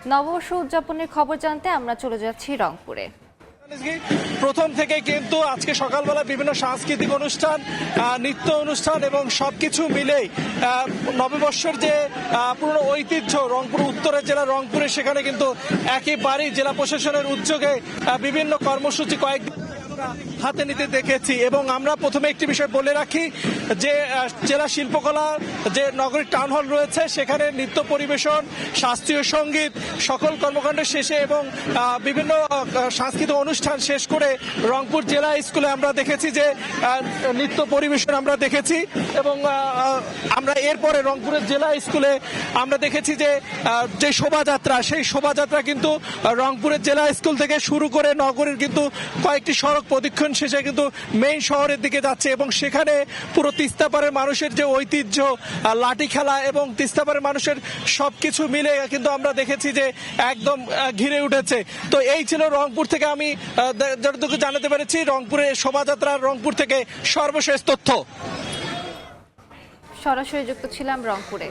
নববর্ষ উদযাপনের খবর জানতে আমরা চলে যাচ্ছি রংপুরে। প্রথম থেকে কিন্তু আজকে সকালবেলা বিভিন্ন সাংস্কৃতিক অনুষ্ঠান, নৃত্য অনুষ্ঠান এবং সবকিছু মিলেই নববর্ষের যে পুরনো ঐতিহ্য রংপুর উত্তরের জেলা রংপুরে, সেখানে কিন্তু একেবারেই জেলা প্রশাসনের উদ্যোগে বিভিন্ন কর্মসূচি কয়েকদিন হাতে নিতে দেখেছি। এবং আমরা প্রথমে একটি বিষয় বলে রাখি যে জেলা শিল্পকলা যে নগরীর টাউন হল রয়েছে, সেখানে নৃত্য পরিবেশন, শাস্ত্রীয় সঙ্গীত, সকল কর্মকাণ্ড শেষে এবং বিভিন্ন সাংস্কৃতিক অনুষ্ঠান শেষ করে রংপুর জেলা স্কুলে আমরা দেখেছি যে নৃত্য পরিবেশন আমরা দেখেছি। এবং আমরা এরপরে রংপুরের জেলা স্কুলে আমরা দেখেছি যে যে শোভাযাত্রা, সেই শোভাযাত্রা কিন্তু রংপুরের জেলা স্কুল থেকে শুরু করে নগরীর কিন্তু কয়েকটি সড়ক প্রদক্ষিণ শেষে কিন্তু মেইন শহরের দিকে যাচ্ছে। এবং সেখানে পুরো তিস্তাপাড়ের মানুষের যে ঐতিহ্য, লাঠি খেলা এবং তিস্তাপাড়ের মানুষের সবকিছু মিলে কিন্তু আমরা দেখেছি যে একদম ঘিরে উঠেছে। তো এই ছিল রংপুর থেকে আমি যতটুকু জানাতে পেরেছি, রংপুরের শোভাযাত্রা, রংপুর থেকে সর্বশেষ তথ্য। সরাসরি যুক্ত ছিলাম রংপুরে।